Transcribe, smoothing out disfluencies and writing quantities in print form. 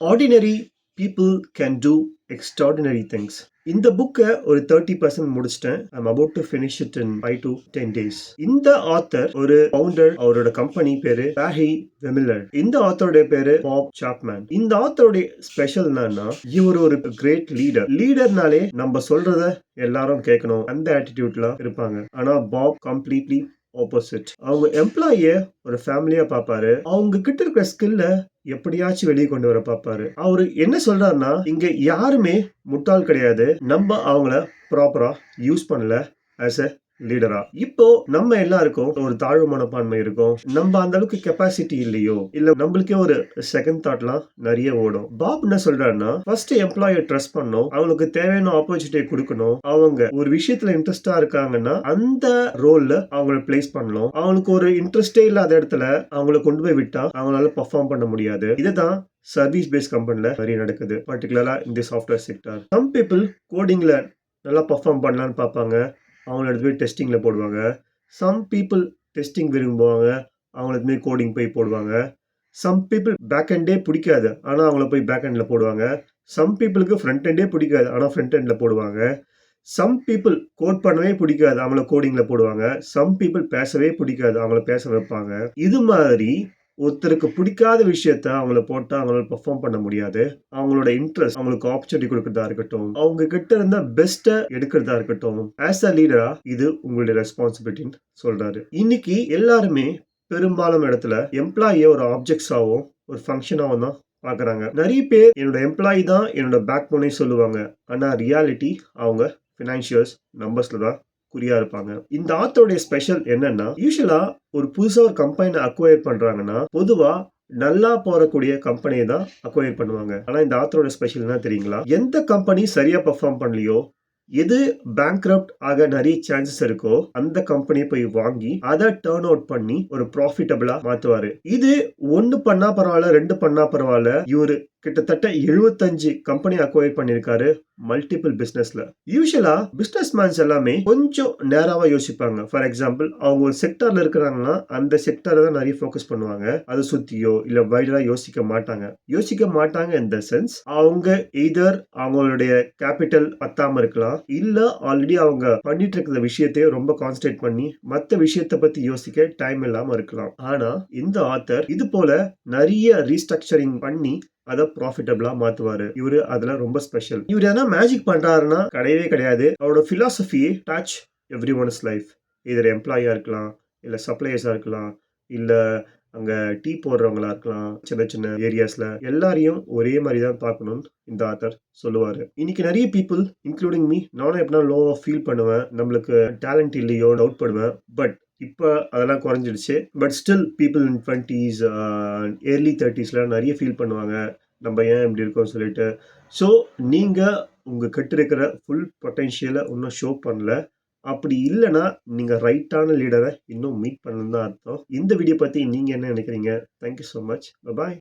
Ordinary people can do extraordinary things. இந்த புக்கை ஒரு 30% முடிச்சிட்டேன். I'm about to finish it in 5 to 10 days. இந்த ஆத்தர் ஒரு ஃபவுண்டர். அவரோட கம்பெனி பேரு பேரி வெமிலர். இந்த ஆத்தருடைய பேரு பாப் சாப்மேன். இந்த ஆத்தருடைய ஸ்பெஷல் என்னன்னா, இவர் ஒரு கிரேட் லீடர். லீடர்னாலே நம்ம சொல்றத எல்லாரும் கேட்கணும் அந்த ஆட்டிடியூட்ல இருப்பாங்க. ஆனா பாப் கம்ப்ளீட்லி ஆப்போசிட். அவங்க எம்ப்ளாயிய ஒரு ஃபேமிலியா பார்ப்பாரு. அவங்க கிட்ட இருக்கிற ஸ்கில்ல எப்படியாச்சும் வெளியே கொண்டு வர பார்ப்பாரு. அவரு என்ன சொல்றாருன்னா, இங்க யாருமே முட்டாள் கிடையாது. நம்ம அவங்கள ப்ராப்பரா யூஸ் பண்ணல ஆஸ் அ லீடரா. இப்போ நம்ம எல்லாருக்கும் ஒரு தாழ்வு மனப்பான்மை இருக்கும். நம்ம அந்த அளவுக்கு கெப்பாசிட்டி இல்லையோ, இல்ல நம்மளுக்கே ஒரு செகண்ட் தாட்லாம் நிறைய ஓடும். பாப் என்ன சொல்றாருன்னா, ஃபர்ஸ்ட் எம்ப்ளாயை ட்ரஸ்ட் பண்ணணும், அவங்களுக்கு தேவையான ஆப்பர்ச்சுனிட்டி கொடுக்கணும். அவங்க ஒரு விஷயத்துல இன்ட்ரெஸ்டா இருக்காங்கன்னா அந்த ரோல்ல அவங்கள பிளேஸ் பண்ணணும். அவங்களுக்கு ஒரு இன்ட்ரெஸ்டே இல்லாத இடத்துல அவங்கள கொண்டு போய் விட்டா அவங்களால பெர்ஃபார்ம் பண்ண முடியாது. இதுதான் சர்வீஸ் பேஸ்ட் கம்பெனில நிறைய நடக்குது, பர்டிகுலரா இந்த சாஃப்ட்வேர் செக்டர். சம் பீப்புள் கோடிங்ல நல்லா பெர்ஃபார்ம் பண்ணலான்னு பார்ப்பாங்க, அவங்கள எடுத்து போய் டெஸ்டிங்ல போடுவாங்க. சம் பீப்புள் டெஸ்டிங் விரும்புவாங்க, அவங்கள எடுத்து போய் கோடிங் போய் போடுவாங்க. சம் பீப்புள் பேக் எண்டே பிடிக்காது, ஆனா அவங்கள போய் பேக் எண்ட்ல போடுவாங்க. சம் பீப்புளுக்கு ஃப்ரண்ட் எண்டே பிடிக்காது, ஆனா ஃப்ரண்ட் எண்ட்ல போடுவாங்க. சம் பீப்புள் கோட் பண்ணவே பிடிக்காது, அவங்கள கோடிங்ல போடுவாங்க. சம் பீப்புள் பேசவே பிடிக்காது, அவங்கள பேச வைப்பாங்க. இது மாதிரி ஒருத்தருக்கு பிடிக்காத விஷயத்த அவங்கள போட்டா அவங்களால பெர்ஃபார்ம் பண்ண முடியாது. அவங்களோட இன்ட்ரெஸ்ட், அவங்களுக்கு ஆப்பர்ச்சுனிட்டி கொடுக்கறதா இருக்கட்டும், அவங்க கிட்ட இருந்த பெஸ்ட்டை எடுக்கிறதா இருக்கட்டும், ஆஸ் அ லீடரா இது உங்களுடைய ரெஸ்பான்சிபிலிட்டின்னு சொல்றாரு. இன்னைக்கு எல்லாருமே பெரும்பாலும் இடத்துல எம்ப்ளாயியை ஒரு ஆப்ஜெக்ட்ஸாவும் ஒரு ஃபங்க்ஷனாவும் தான் பார்க்குறாங்க. நிறைய பேர் என்னோட எம்ப்ளாயி தான் என்னோட பேக் போனே சொல்லுவாங்க. ஆனால் ரியாலிட்டி அவங்க ஃபினான்ஷியல்ஸ் நம்பர்ஸ்ல தான் குறியா இருப்பாங்க. இந்த ஆத்தருடைய ஸ்பெஷல் என்னன்னா, யூசுவலா ஒரு புதுசா ஒரு கம்பெனி அக்வயர் பண்றாங்கன்னா பொதுவா நல்லா போறக்கூடிய கம்பெனியை தான் அக்வயர் பண்ணுவாங்க. ஆனா இந்த ஆத்தரோட ஸ்பெஷல் என்ன தெரியுங்களா? எந்த கம்பெனி சரியா பெர்ஃபார்ம் பண்ணலையோ, எது பேங்க்ரப்ட் ஆக நிறைய சான்சஸ் இருக்கோ அந்த கம்பெனியை போய் வாங்கி அதை டர்ன் அவுட் பண்ணி ஒரு ப்ராஃபிட்டபிளா மாத்துவாரு. இது ஒன்னு பண்ணா பரவாயில்ல, ரெண்டு பண்ணா பரவாயில்ல, இவரு கிட்டத்தட்ட 75 கம்பெனி அக்வயர் பண்ணிருக்காரு மல்டிபிள் பிசினஸ்ல. யூசுவலா பிசினஸ் மேன்ஸ் எல்லாமே கொஞ்சம் நேராவா யோசிப்பாங்க. ஃபார் எக்ஸாம்பிள், அவங்க ஒரு செக்டர்ல இருக்கிறாங்கன்னா அந்த செக்டரை தான் நிறைய ஃபோக்கஸ் பண்ணுவாங்க. அதை சுத்தியோ இல்ல வைடரா யோசிக்க மாட்டாங்க. இன் த சென்ஸ், அவங்க எய்தர் அவங்களுடைய கேபிட்டல் பத்தாம இருக்கலாம், இல்ல ஆல்ரெடி அவங்க பண்ணிட்டு இருக்கிற விஷயத்தையே ரொம்ப கான்சென்ட்ரேட் பண்ணி மத்த விஷயத்தை பத்தி யோசிக்க டைம் இல்லாம இருக்கலாம். ஆனா இந்த ஆத்தர் இது போல நிறைய ரீஸ்ட்ரக்சரிங் பண்ணி அதை ப்ராஃபிட்டபிளா மாத்துவாரு. இவரு அதுல ரொம்ப ஸ்பெஷல். இவர் எதனா மேஜிக் பண்றாருன்னா கிடையவே கிடையாது. அவரோட philosophy touch every once life. இதர் எம்ப்ளாயியா இருக்கலாம், இல்ல சப்ளையர்ஸா இருக்கலாம், இல்ல அங்க டீ போடுறவங்களா இருக்கலாம், சின்ன சின்ன ஏரியாஸ்ல எல்லாரையும் ஒரே மாதிரி தான் பார்க்கணும்னு இந்த ஆத்தர் சொல்லுவாரு. இன்னைக்கு நிறைய பீப்புள் இன்க்ளூடிங் மீ, நானும் எப்படின்னா லோவா ஃபீல் பண்ணுவேன், நம்மளுக்கு டேலண்ட் இல்லையோ டவுட் படுவேன். பட் இப்போ அதெல்லாம் குறைஞ்சிடுச்சு. But still people in 20s, early 30sல நிறைய ஃபீல் பண்ணுவாங்க, நம்ம ஏன் இப்படி இருக்கோம் சொல்லிட்டு. ஸோ நீங்க உங்க கிட்ட இருக்கிற ஃபுல் பொட்டன்ஷியலை இன்னும் ஷோ பண்ணல. அப்படி இல்லைன்னா நீங்க ரைட்டான லீடரை இன்னும் மீட் பண்ணணும்னு தான் அர்த்தம். இந்த வீடியோ பத்தி நீங்க என்ன நினைக்கிறீங்க? Thank you so much. பாய்.